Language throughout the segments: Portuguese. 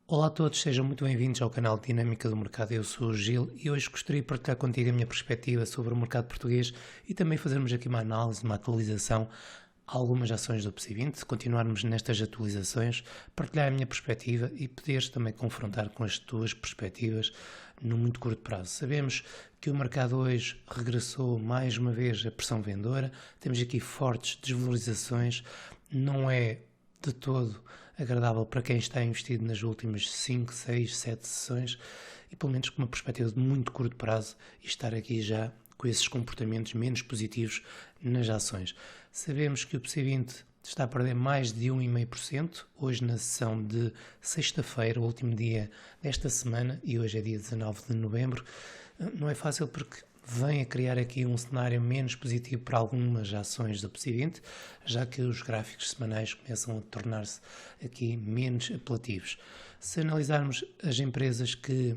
Olá a todos, sejam muito bem-vindos ao canal Dinâmica do Mercado. Eu sou o Gil e hoje gostaria de partilhar contigo a minha perspectiva sobre o mercado português e também fazermos aqui uma análise, uma atualização a algumas ações do PSI20, continuarmos nestas atualizações, partilhar a minha perspectiva e poderes também confrontar com as tuas perspectivas no muito curto prazo. Sabemos que o mercado hoje regressou mais uma vez à pressão vendedora, temos aqui fortes desvalorizações, não é de todo agradável para quem está investido nas últimas 5, 6, 7 sessões e pelo menos com uma perspectiva de muito curto prazo e estar aqui já com esses comportamentos menos positivos nas ações. Sabemos que o PSI20 está a perder mais de 1,5%, hoje na sessão de sexta-feira, o último dia desta semana, e hoje é dia 19 de novembro. Não é fácil porque vem a criar aqui um cenário menos positivo para algumas ações do PSI20, já que os gráficos semanais começam a tornar-se aqui menos apelativos. Se analisarmos as empresas que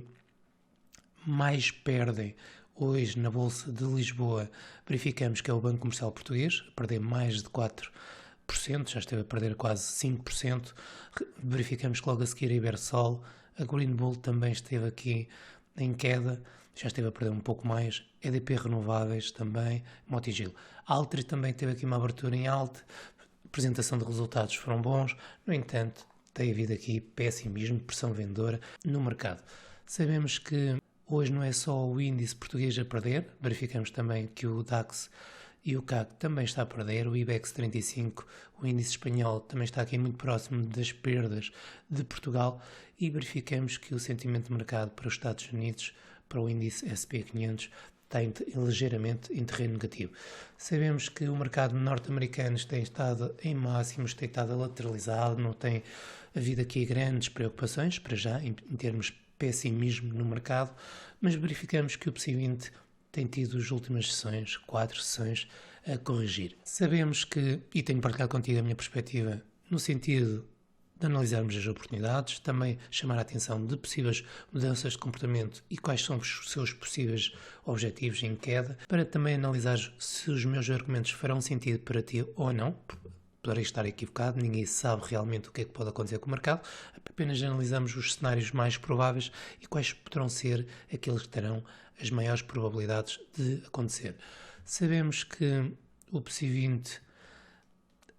mais perdem hoje na Bolsa de Lisboa, verificamos que é o Banco Comercial Português, a perder mais de 4%, já esteve a perder quase 5%. Verificamos que logo a seguir a Ibersol, a Green Bull também esteve aqui em queda, já esteve a perder um pouco mais, EDP Renováveis também, Mota-Engil. A Altri também teve aqui uma abertura em alta, apresentação de resultados foram bons, no entanto, tem havido aqui pessimismo, pressão vendedora no mercado. Sabemos que hoje não é só o índice português a perder, verificamos também que o DAX e o CAC também está a perder, o IBEX 35, o índice espanhol também está aqui muito próximo das perdas de Portugal e verificamos que o sentimento de mercado para os Estados Unidos, para o índice S&P 500, está ligeiramente em terreno negativo. Sabemos que o mercado norte-americano tem estado em máximos, tem estado lateralizado, não tem havido aqui grandes preocupações, para já, em termos de pessimismo no mercado, mas verificamos que o PSI20 tem tido as últimas sessões, 4 sessões, a corrigir. Sabemos que, e tenho partilhado contigo a minha perspectiva, no sentido de analisarmos as oportunidades, também chamar a atenção de possíveis mudanças de comportamento e quais são os seus possíveis objetivos em queda, para também analisar se os meus argumentos farão sentido para ti ou não. Poderei estar equivocado, ninguém sabe realmente o que é que pode acontecer com o mercado, apenas analisamos os cenários mais prováveis e quais poderão ser aqueles que terão as maiores probabilidades de acontecer. Sabemos que o PSI20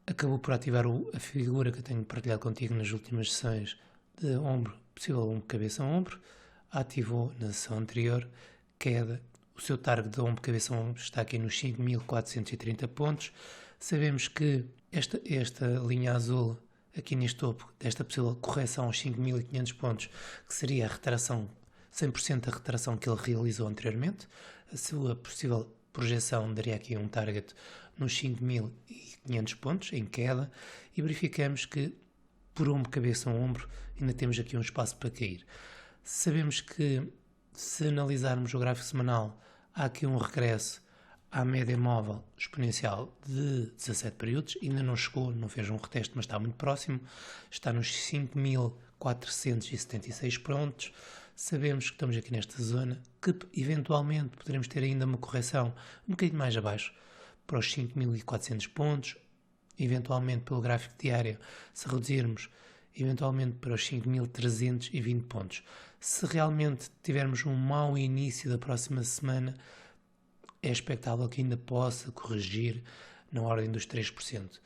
acabou por ativar a figura que eu tenho partilhado contigo nas últimas sessões de ombro, possível ombro, cabeça, ombro, ativou na sessão anterior, queda, o seu target de ombro, cabeça, ombro está aqui nos 5.430 pontos. Sabemos que esta linha azul, aqui neste topo, desta possível correção aos 5.500 pontos, que seria a retração, 100% da retração que ele realizou anteriormente, a sua possível projeção daria aqui um target nos 5.500 pontos, em queda, e verificamos que por ombro, cabeça, ombro, ainda temos aqui um espaço para cair. Sabemos que, se analisarmos o gráfico semanal, há aqui um regresso à média móvel exponencial de 17 períodos, ainda não chegou, não fez um reteste, mas está muito próximo, está nos 5.476 pontos. Sabemos que estamos aqui nesta zona, que eventualmente poderemos ter ainda uma correção um bocadinho mais abaixo, para os 5.400 pontos, eventualmente pelo gráfico diário, se reduzirmos eventualmente para os 5.320 pontos. Se realmente tivermos um mau início da próxima semana, é expectável que ainda possa corrigir na ordem dos 3%.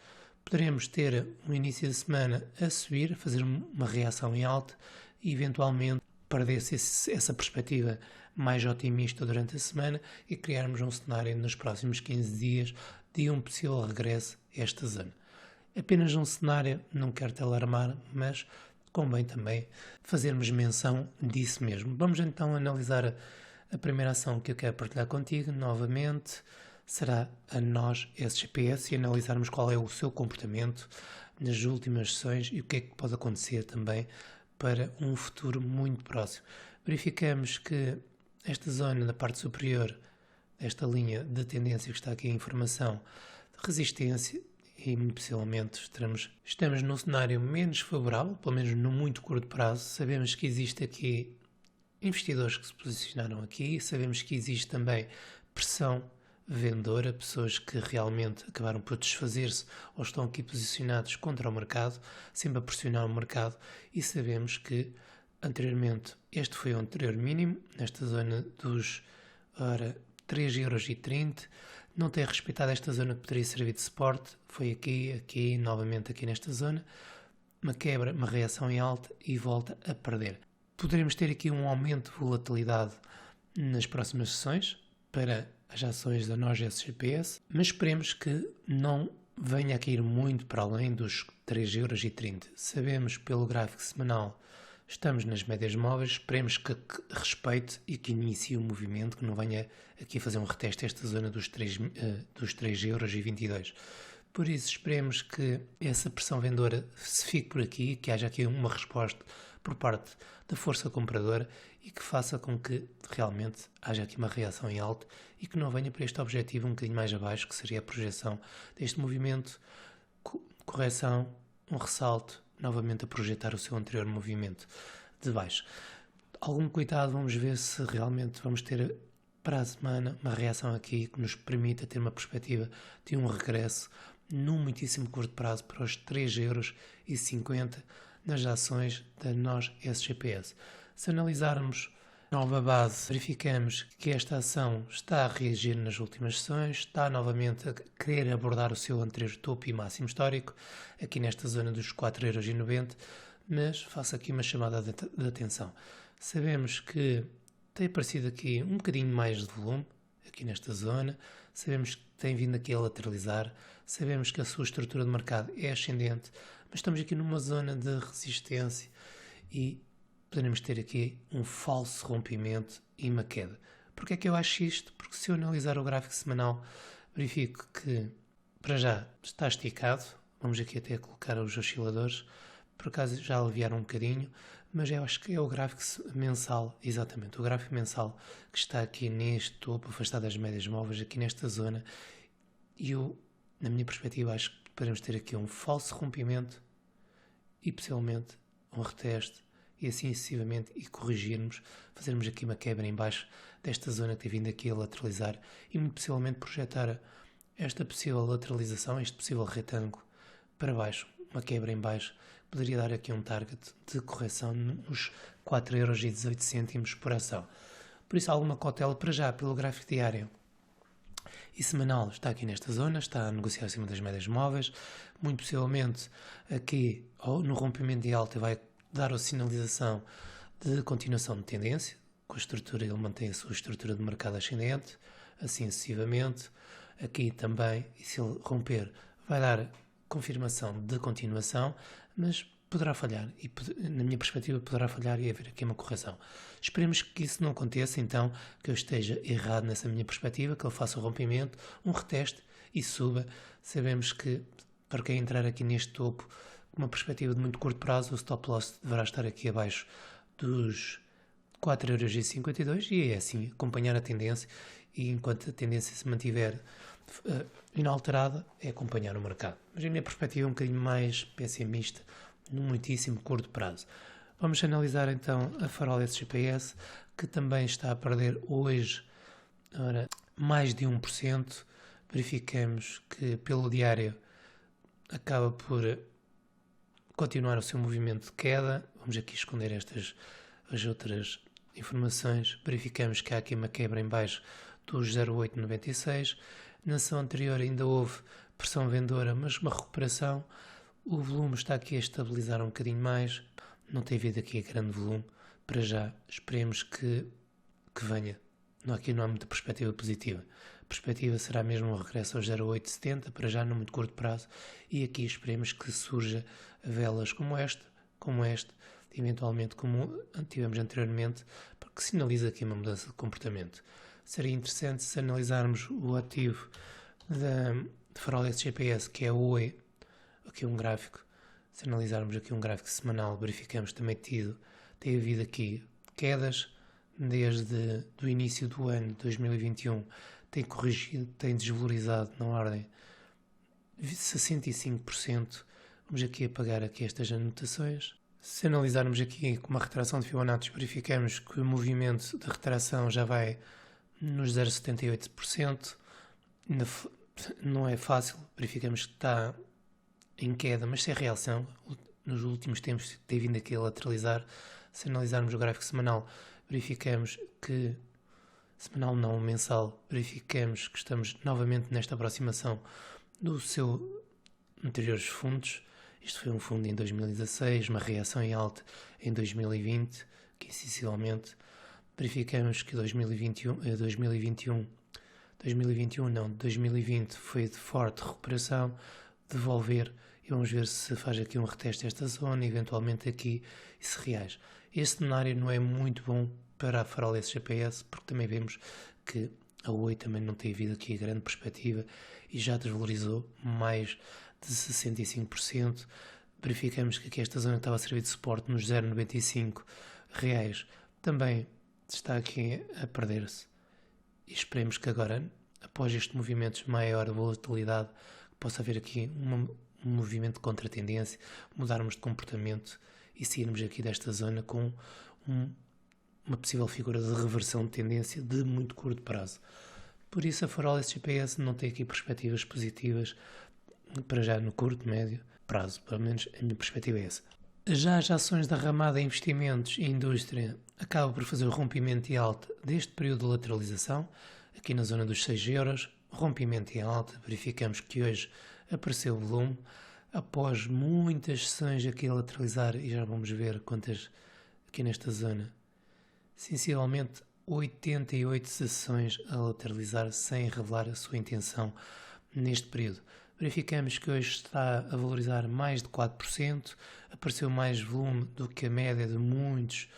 Poderemos ter um início de semana a subir, fazer uma reação em alta e eventualmente perder-se essa perspectiva mais otimista durante a semana e criarmos um cenário nos próximos 15 dias de um possível regresso a esta zona. Apenas um cenário, não quero te alarmar, mas convém também fazermos menção disso mesmo. Vamos então analisar a primeira ação que eu quero partilhar contigo, novamente, será a NOS SGPS e analisarmos qual é o seu comportamento nas últimas sessões e o que é que pode acontecer também para um futuro muito próximo. Verificamos que esta zona da parte superior, esta linha de tendência que está aqui a informação de resistência e muito possivelmente estamos num cenário menos favorável, pelo menos no muito curto prazo. Sabemos que existe aqui investidores que se posicionaram aqui, sabemos que existe também pressão vendora, pessoas que realmente acabaram por desfazer-se ou estão aqui posicionados contra o mercado, sempre a pressionar o mercado, e sabemos que anteriormente este foi o anterior mínimo, nesta zona dos 3,30€, não tem respeitado esta zona que poderia servir de suporte, foi aqui, novamente aqui nesta zona, uma quebra, uma reação em alta e volta a perder. Poderemos ter aqui um aumento de volatilidade nas próximas sessões para as ações da NOS SGPS, mas esperemos que não venha a cair muito para além dos 3,30€. Sabemos pelo gráfico semanal, estamos nas médias móveis, esperemos que respeite e que inicie o movimento, que não venha aqui fazer um reteste a esta zona dos 3,22€. Por isso esperemos que essa pressão vendedora se fique por aqui, que haja aqui uma resposta por parte da força compradora e que faça com que realmente haja aqui uma reação em alta e que não venha para este objetivo um bocadinho mais abaixo, que seria a projeção deste movimento, correção, um ressalto, novamente a projetar o seu anterior movimento de baixo. Algum cuidado, vamos ver se realmente vamos ter para a semana uma reação aqui que nos permita ter uma perspectiva de um regresso num muitíssimo curto prazo para os 3,50€ nas ações da NOS SGPS. Se analisarmos nova base, verificamos que esta ação está a reagir nas últimas sessões, está novamente a querer abordar o seu anterior topo e máximo histórico, aqui nesta zona dos 4,90€, mas faço aqui uma chamada de atenção. Sabemos que tem aparecido aqui um bocadinho mais de volume, aqui nesta zona, sabemos que tem vindo aqui a lateralizar, sabemos que a sua estrutura de mercado é ascendente, mas estamos aqui numa zona de resistência e poderemos ter aqui um falso rompimento e uma queda. Porquê é que eu acho isto? Porque se eu analisar o gráfico semanal, verifico que para já está esticado, vamos aqui até colocar os osciladores, por acaso já aliviaram um bocadinho, mas eu acho que é o gráfico mensal, exatamente, o gráfico mensal que está aqui neste topo, afastado das médias móveis, aqui nesta zona, e eu, na minha perspectiva, acho que podemos ter aqui um falso rompimento e possivelmente um reteste e assim sucessivamente e corrigirmos, fazermos aqui uma quebra em baixo desta zona que tem vindo aqui a lateralizar e muito possivelmente projetar esta possível lateralização, este possível retângulo para baixo, uma quebra em baixo, poderia dar aqui um target de correção nos 4,18€ por ação. Por isso alguma cautela para já pelo gráfico diário e semanal está aqui nesta zona, está a negociar acima das médias móveis, muito possivelmente aqui no rompimento de alta vai dar a sinalização de continuação de tendência, com a estrutura, ele mantém a sua estrutura de mercado ascendente, assim sucessivamente, aqui também, e se ele romper, vai dar confirmação de continuação, mas poderá falhar, e na minha perspectiva poderá falhar e haver aqui uma correção. Esperemos que isso não aconteça, então, que eu esteja errado nessa minha perspectiva, que ele faça o rompimento, um reteste e suba. Sabemos que, para quem entrar aqui neste topo, uma perspectiva de muito curto prazo, o stop loss deverá estar aqui abaixo dos 4,52€ e é assim, acompanhar a tendência e enquanto a tendência se mantiver inalterada, é acompanhar o mercado. Mas a minha perspectiva é um bocadinho mais pessimista, num muitíssimo curto prazo. Vamos analisar então a Farol SGPS, que também está a perder hoje mais de 1%. Verificamos que pelo diário acaba por continuar o seu movimento de queda. Vamos aqui esconder as outras informações. Verificamos que há aqui uma quebra em baixo dos 0,896. Na sessão anterior ainda houve pressão vendedora, mas uma recuperação. O volume está aqui a estabilizar um bocadinho mais. Não tem havido aqui grande volume. Para já, esperemos que venha. Aqui não há muita perspectiva positiva. A perspectiva será mesmo um regresso aos 0,870, para já não muito curto prazo. E aqui esperemos que surja velas como esta, eventualmente como tivemos anteriormente, porque sinaliza aqui uma mudança de comportamento. Seria interessante se analisarmos o ativo de Farol SGPS, que é o OE, aqui um gráfico. Se analisarmos aqui um gráfico semanal, verificamos também tem havido aqui quedas desde o início do ano de 2021, tem corrigido, tem desvalorizado na ordem de 65%. Vamos aqui apagar aqui estas anotações. Se analisarmos aqui com uma retração de Fibonacci, verificamos que o movimento de retração já vai nos 0,78%, ainda não é fácil, verificamos que está em queda, mas sem reação. Nos últimos tempos tem vindo aqui a lateralizar. Se analisarmos o gráfico semanal, verificamos que, semanal não, mensal, verificamos que estamos novamente nesta aproximação do seu anteriores fundos. Isto foi um fundo em 2016, uma reação em alta em 2020, que essencialmente verificamos que 2020 foi de forte recuperação, devolver, e vamos ver se faz aqui um reteste desta zona, eventualmente aqui, e se reage. Este cenário não é muito bom para a Farol SGPS, porque também vemos que a Oi também não tem havido aqui grande perspectiva e já desvalorizou mais de 65%. Verificamos que aqui esta zona estava a servir de suporte nos 0,95 reais. Também está aqui a perder-se. E esperemos que agora, após estes movimentos de maior volatilidade, possa haver aqui um movimento de contratendência, mudarmos de comportamento e sairmos aqui desta zona com uma possível figura de reversão de tendência de muito curto prazo. Por isso a Farol SGPS não tem aqui perspectivas positivas para já no curto, médio prazo, pelo menos a minha perspectiva é essa. Já as ações da Ramada Investimentos e Indústria acabam por fazer o rompimento em alta deste período de lateralização, aqui na zona dos 6 euros, rompimento em alta, verificamos que hoje apareceu o volume, após muitas sessões aqui a lateralizar, e já vamos ver quantas aqui nesta zona, sensivelmente 88 sessões a lateralizar sem revelar a sua intenção neste período. Verificamos que hoje está a valorizar mais de 4%, apareceu mais volume do que a média de muitos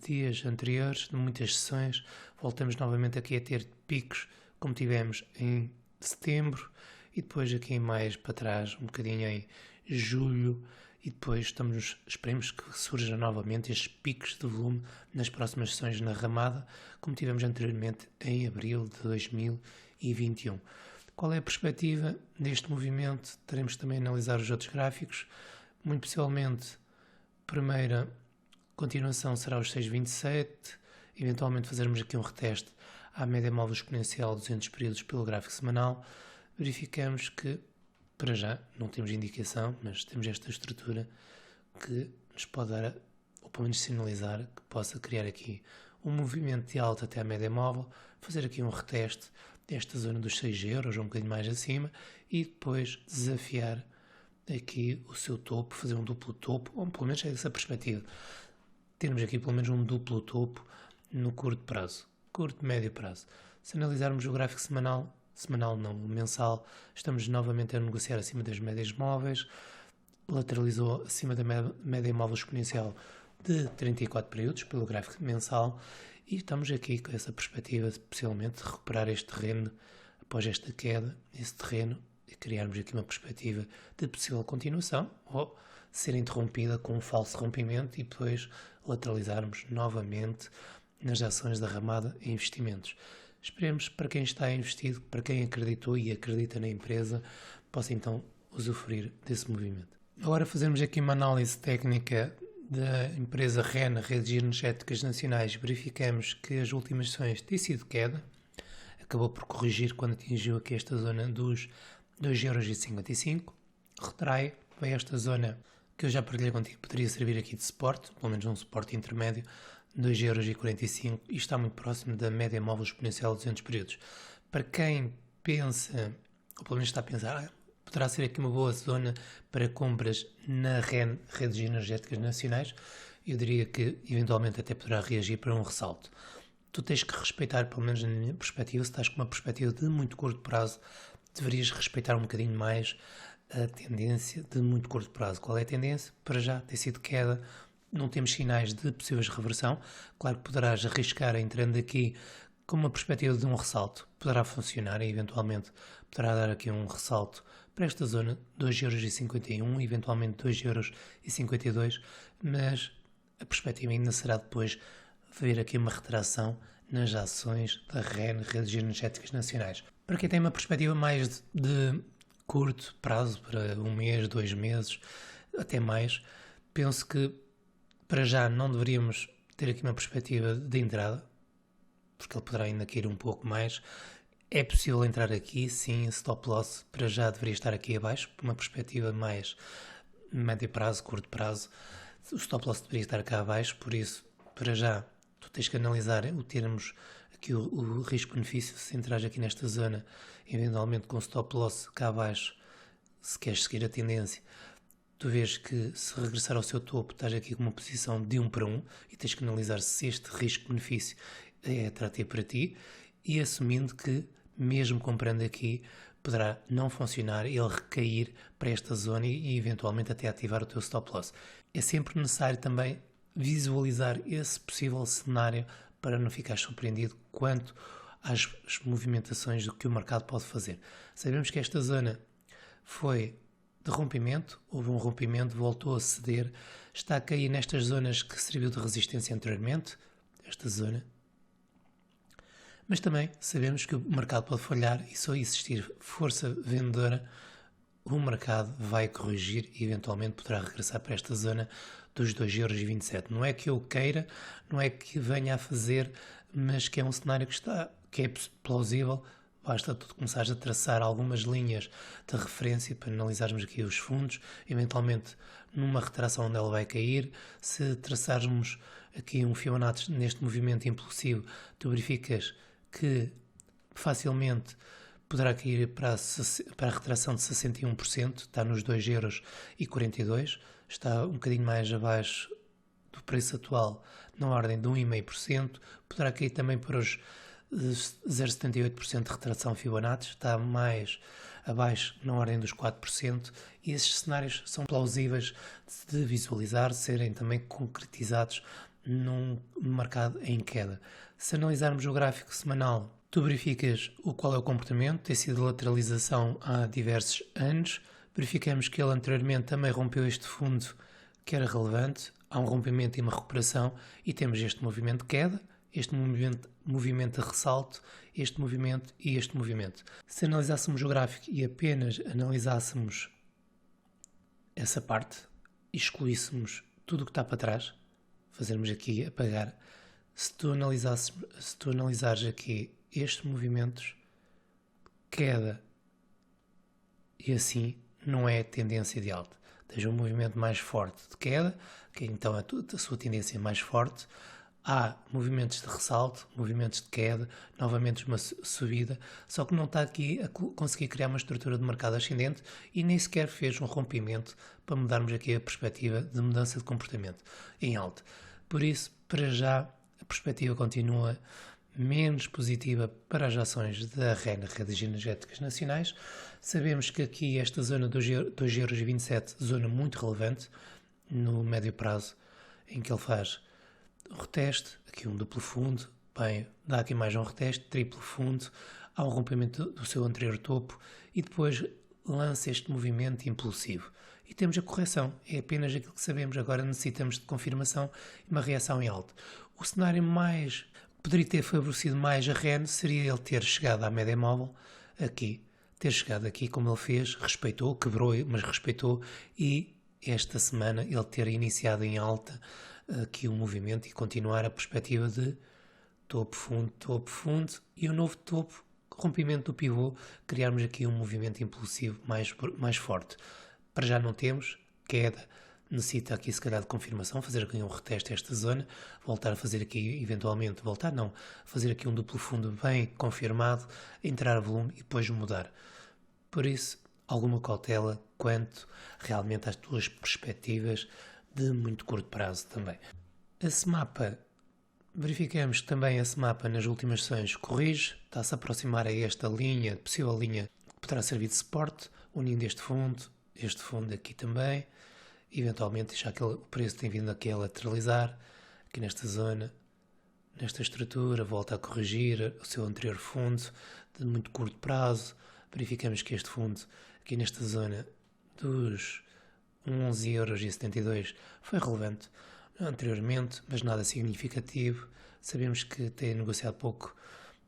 dias anteriores, de muitas sessões. Voltamos novamente aqui a ter picos como tivemos em setembro e depois aqui mais para trás, um bocadinho em julho, e depois esperemos que surjam novamente estes picos de volume nas próximas sessões na Ramada, como tivemos anteriormente em abril de 2021. Qual é a perspectiva deste movimento? Teremos também a analisar os outros gráficos. Muito possivelmente, a primeira continuação será os 6,27, eventualmente fazermos aqui um reteste à média móvel exponencial 200 períodos pelo gráfico semanal. Verificamos que, para já, não temos indicação, mas temos esta estrutura que nos pode dar, ou pelo menos sinalizar, que possa criar aqui um movimento de alta até a média móvel, fazer aqui um reteste desta zona dos 6 euros, ou um bocadinho mais acima, e depois desafiar aqui o seu topo, fazer um duplo topo, ou pelo menos é essa perspectiva. Termos aqui pelo menos um duplo topo no curto prazo, curto, médio prazo. Se analisarmos o gráfico semanal não, mensal, estamos novamente a negociar acima das médias móveis, lateralizou acima da média móvel exponencial de 34 períodos pelo gráfico mensal, e estamos aqui com essa perspectiva de possivelmente recuperar este terreno após esta queda, esse terreno, e criarmos aqui uma perspectiva de possível continuação ou ser interrompida com um falso rompimento e depois lateralizarmos novamente nas ações da Ramada e investimentos. Esperemos para quem está investido, para quem acreditou e acredita na empresa, possa então usufruir desse movimento. Agora fazemos aqui uma análise técnica da empresa REN, Redes Energéticas Nacionais. Verificamos que as últimas sessões têm sido queda, acabou por corrigir quando atingiu aqui esta zona dos 2,55 €, retrai, vai esta zona que eu já partilhei contigo, poderia servir aqui de suporte, pelo menos um suporte intermédio, 2,45 € e está muito próximo da média móvel exponencial de 200 períodos. Para quem pensa, ou pelo menos está a pensar, poderá ser aqui uma boa zona para compras na REN, Redes Energéticas Nacionais, eu diria que eventualmente até poderá reagir para um ressalto. Tu tens que respeitar, pelo menos na minha perspectiva, se estás com uma perspectiva de muito curto prazo, deverias respeitar um bocadinho mais a tendência de muito curto prazo. Qual é a tendência? Para já tem sido queda, não temos sinais de possíveis reversão. Claro que poderás arriscar entrando aqui com uma perspectiva de um ressalto, poderá funcionar e eventualmente poderá dar aqui um ressalto para esta zona, 2,51 €, eventualmente 2,52 €, mas a perspectiva ainda será depois ver aqui uma retração nas ações da REN, Redes Energéticas Nacionais. Para quem tem uma perspectiva mais de curto prazo, para um mês, 2 meses, até mais, penso que para já não deveríamos ter aqui uma perspectiva de entrada, porque ele poderá ainda cair um pouco mais. É possível entrar aqui, sim, stop loss para já deveria estar aqui abaixo, por uma perspectiva mais médio prazo, curto prazo. O stop loss deveria estar cá abaixo, por isso, para já, tu tens que analisar o termos aqui o risco-benefício, se entras aqui nesta zona, eventualmente com stop loss cá abaixo, se queres seguir a tendência, tu vês que se regressar ao seu topo, estás aqui com uma posição de 1 para 1 e tens que analisar se este risco-benefício é atrativo para ti e assumindo que, mesmo comprando aqui, poderá não funcionar e ele recair para esta zona e eventualmente até ativar o teu stop loss. É sempre necessário também visualizar esse possível cenário para não ficar surpreendido quanto às movimentações do que o mercado pode fazer. Sabemos que esta zona foi de rompimento, houve um rompimento, voltou a ceder, está a cair nestas zonas que serviu de resistência anteriormente, esta zona. Mas também sabemos que o mercado pode falhar e só existir força vendedora, o mercado vai corrigir e eventualmente poderá regressar para esta zona dos 2,27€. Não é que eu queira, não é que venha a fazer, mas que é um cenário que é plausível. Basta tu começares a traçar algumas linhas de referência para analisarmos aqui os fundos, eventualmente numa retração onde ela vai cair. Se traçarmos aqui um Fibonacci neste movimento impulsivo, tu verificas que facilmente poderá cair para a retração de 61%, está nos 2,42€, está um bocadinho mais abaixo do preço atual, na ordem de 1,5%, poderá cair também para os 0,78% de retração Fibonacci, está mais abaixo na ordem dos 4%, e esses cenários são plausíveis de visualizar, de serem também concretizados num mercado em queda. Se analisarmos o gráfico semanal, tu verificas qual é o comportamento, tem sido lateralização há diversos anos, verificamos que ele anteriormente também rompeu este fundo que era relevante, há um rompimento e uma recuperação e temos este movimento de queda, este movimento de ressalto, este movimento e este movimento. Se analisássemos o gráfico e apenas analisássemos essa parte e excluíssemos tudo o que está para trás, fazermos aqui apagar, se tu analisares aqui estes movimentos, queda e assim não é tendência de alta. Tens um movimento mais forte de queda, que então a sua tendência é mais forte. Há movimentos de ressalto, movimentos de queda, novamente uma subida, só que não está aqui a conseguir criar uma estrutura de mercado ascendente e nem sequer fez um rompimento para mudarmos aqui a perspectiva de mudança de comportamento em alta. Por isso, para já, a perspectiva continua menos positiva para as ações da REN, Redes Energéticas Nacionais. Sabemos que aqui esta zona dos 2,27€, zona muito relevante no médio prazo, em que ele faz o reteste, aqui um duplo fundo, bem, dá aqui mais um reteste, triplo fundo, há um rompimento do seu anterior topo e depois lança este movimento impulsivo. E temos a correção, é apenas aquilo que sabemos, agora necessitamos de confirmação e uma reação em alta. O cenário mais poderia ter favorecido mais a REN seria ele ter chegado à média móvel aqui, ter chegado aqui como ele fez, respeitou, quebrou, mas respeitou, e esta semana ele ter iniciado em alta aqui o movimento e continuar a perspectiva de topo, fundo e o novo topo, rompimento do pivô, criarmos aqui um movimento impulsivo mais forte. Para já não temos, queda, necessita aqui se calhar de confirmação, fazer aqui um reteste a esta zona, voltar a fazer aqui eventualmente, fazer aqui um duplo fundo bem confirmado, entrar a volume e depois mudar. Por isso, alguma cautela quanto realmente às tuas perspectivas de muito curto prazo também. A SMAPA, verificamos que também a SMAPA nas últimas sessões corrige, está-se a aproximar a esta linha, possível linha que poderá servir de suporte, unindo este fundo aqui também, eventualmente já que o preço tem vindo aqui a lateralizar, aqui nesta zona, nesta estrutura, volta a corrigir o seu anterior fundo de muito curto prazo, verificamos que este fundo aqui nesta zona dos 11,72€ foi relevante anteriormente, mas nada significativo. Sabemos que tem negociado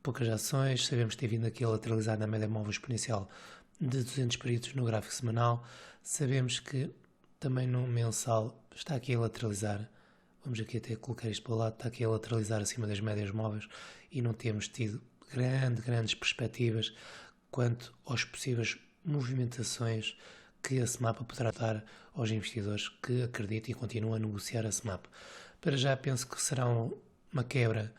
poucas ações, sabemos que tem vindo aqui a lateralizar na média móvel exponencial de 200 períodos no gráfico semanal, sabemos que também no mensal está aqui a lateralizar, vamos aqui até colocar isto para o lado, está aqui a lateralizar acima das médias móveis e não temos tido grandes perspectivas quanto às possíveis movimentações que a SMAP poderá dar aos investidores que acreditam e continuam a negociar a SMAP. Para já penso que será uma quebra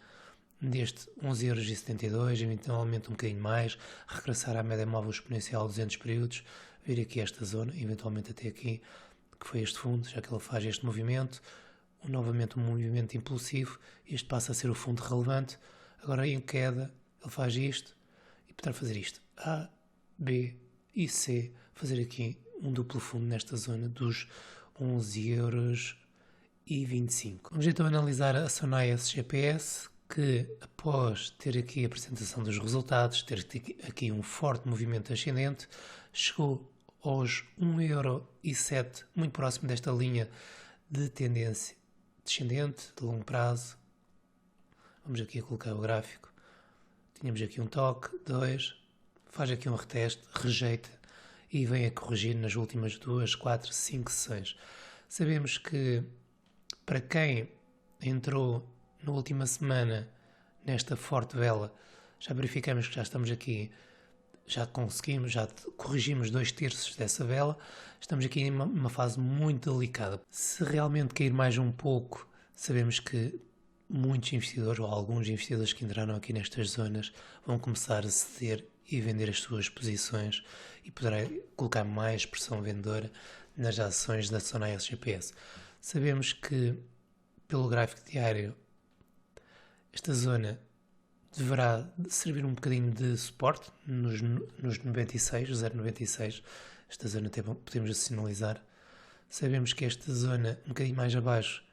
deste 11,72€, eventualmente um bocadinho mais, regressar à média móvel exponencial 200 períodos, vir aqui esta zona, eventualmente até aqui, que foi este fundo, já que ele faz este movimento, novamente um movimento impulsivo, este passa a ser o fundo relevante, agora em queda ele faz isto e poderá fazer isto, A, B e C, fazer aqui um duplo fundo nesta zona dos 11,25€. Vamos então analisar a Sonai SGPS, que após ter aqui a apresentação dos resultados, ter aqui um forte movimento ascendente, chegou aos 1,07€, muito próximo desta linha de tendência descendente, de longo prazo. Vamos aqui colocar o gráfico. Tínhamos aqui um toque, 2, faz aqui um reteste, rejeita e vem a corrigir nas últimas 2, 4, 5 sessões. Sabemos que para quem entrou na última semana nesta forte vela, já verificamos que já estamos aqui, já corrigimos 2/3 dessa vela, estamos aqui numa fase muito delicada. Se realmente cair mais um pouco, sabemos que muitos investidores, ou alguns investidores que entraram aqui nestas zonas, vão começar a ceder e vender as suas posições e poderá colocar mais pressão vendedora nas ações da Sonai SGPS. Sabemos que, pelo gráfico diário, esta zona deverá servir um bocadinho de suporte nos 96, 0,96. Esta zona até podemos sinalizar. Sabemos que esta zona, um bocadinho mais abaixo,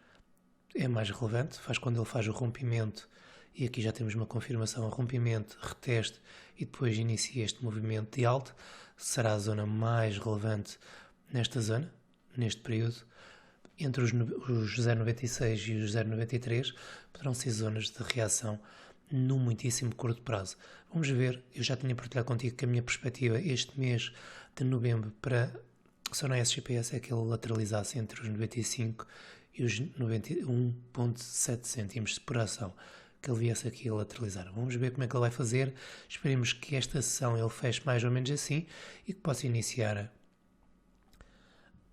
é mais relevante, faz quando ele faz o rompimento, e aqui já temos uma confirmação, rompimento, reteste, e depois inicia este movimento de alta, será a zona mais relevante nesta zona, neste período. Entre os 0,96 e os 0,93 poderão ser zonas de reação no muitíssimo curto prazo. Vamos ver, eu já tinha partilhado contigo que a minha perspectiva este mês de novembro para a Sonai SGPS é que ele lateralizasse entre os 95 e os 91,7 cêntimos por ação, que ele viesse aqui a lateralizar. Vamos ver como é que ele vai fazer. Esperemos que esta sessão ele feche mais ou menos assim e que possa iniciar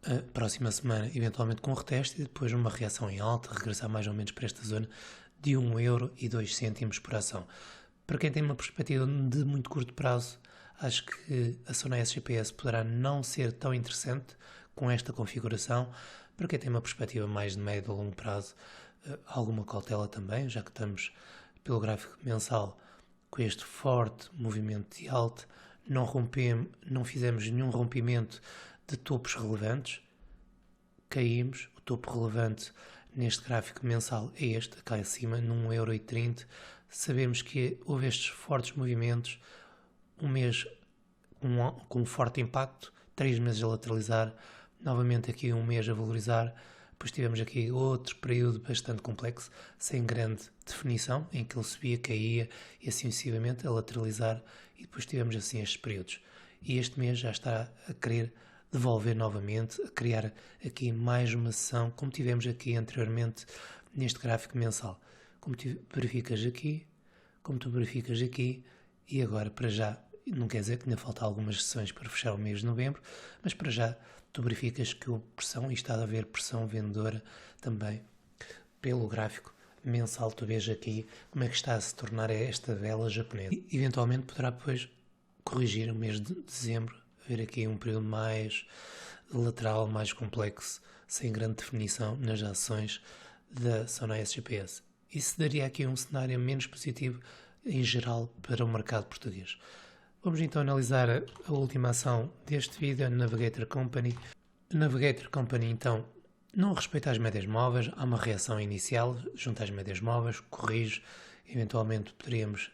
a próxima semana, eventualmente com reteste, e depois uma reação em alta, regressar mais ou menos para esta zona de 1,02€ por ação. Para quem tem uma perspectiva de muito curto prazo, acho que a Sonai SGPS poderá não ser tão interessante com esta configuração. Para quem tem uma perspectiva mais de médio a longo prazo, alguma cautela também, já que estamos pelo gráfico mensal com este forte movimento de alta, não fizemos nenhum rompimento de topos relevantes, caímos, o topo relevante neste gráfico mensal é este, cá em cima, num 1,30€. Sabemos que houve estes fortes movimentos, um mês com um forte impacto, 3 meses a lateralizar, novamente aqui um mês a valorizar, depois tivemos aqui outro período bastante complexo, sem grande definição, em que ele subia, caía e assim sucessivamente a lateralizar, e depois tivemos assim estes períodos. E este mês já está a querer devolver novamente, a criar aqui mais uma sessão, como tivemos aqui anteriormente neste gráfico mensal. Como tu verificas aqui, e agora para já, não quer dizer que ainda faltam algumas sessões para fechar o mês de novembro, mas para já tu verificas que houve pressão e está a haver pressão vendedora também pelo gráfico mensal. Tu vês aqui como é que está a se tornar esta vela japonesa. E, eventualmente poderá depois corrigir o mês de dezembro, ver aqui um período mais lateral, mais complexo, sem grande definição nas ações da Sonai SGPS. Isso daria aqui um cenário menos positivo em geral para o mercado português. Vamos então analisar a última ação deste vídeo, a Navigator Company. A Navigator Company então não respeita as médias móveis, há uma reação inicial junto às médias móveis, corrige, eventualmente poderíamos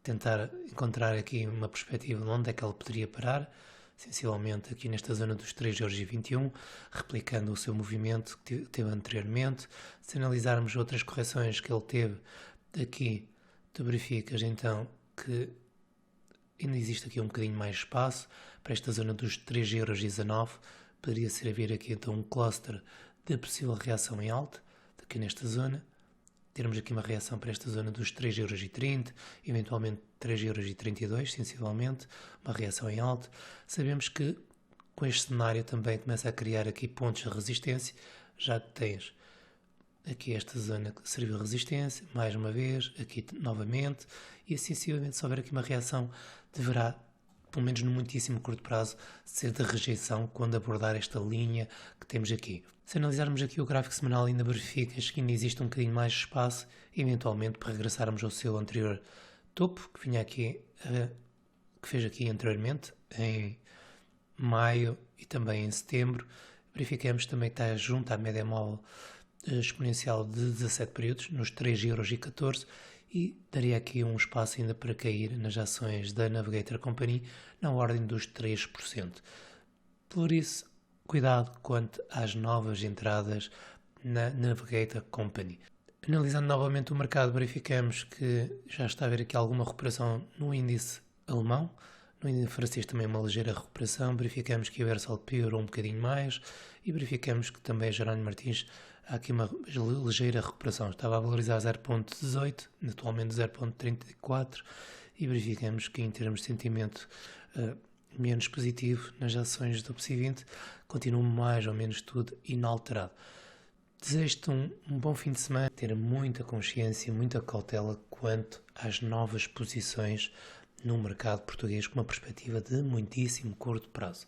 tentar encontrar aqui uma perspectiva de onde é que ela poderia parar, sensivelmente aqui nesta zona dos 3,21€, replicando o seu movimento que teve anteriormente. Se analisarmos outras correções que ele teve aqui, tu verificas então que ainda existe aqui um bocadinho mais espaço para esta zona dos 3,19€. Poderia ser haver aqui então um cluster de possível reação em alta, aqui nesta zona. termos aqui uma reação para esta zona dos 3,30€, eventualmente 3,32€, sensivelmente, uma reação em alta. Sabemos que com este cenário também começa a criar aqui pontos de resistência, já que tens aqui esta zona que serviu de resistência, mais uma vez, aqui novamente, e assim sucessivamente, se houver aqui uma reação, deverá, pelo menos no muitíssimo curto prazo, ser de rejeição quando abordar esta linha que temos aqui. Se analisarmos aqui o gráfico semanal, ainda verificas que ainda existe um bocadinho mais de espaço, eventualmente para regressarmos ao seu anterior topo, que vinha aqui, que fez aqui anteriormente, em maio e também em setembro. Verificamos também que está junto à média móvel exponencial de 17 períodos, nos 3,14€, e daria aqui um espaço ainda para cair nas ações da Navigator Company na ordem dos 3%. Por isso, cuidado quanto às novas entradas na Navigator Company. Analisando novamente o mercado, verificamos que já está a haver aqui alguma recuperação no índice alemão. No índice francês também uma ligeira recuperação. Verificamos que a Versal piorou um bocadinho mais e verificamos que também a Jerónimo Martins há aqui uma ligeira recuperação. Estava a valorizar 0,18, atualmente 0,34, e verificamos que em termos de sentimento menos positivo nas ações do PSI 20, continua mais ou menos tudo inalterado. Desejo-te um bom fim de semana, ter muita consciência, muita cautela quanto às novas posições no mercado português com uma perspectiva de muitíssimo curto prazo.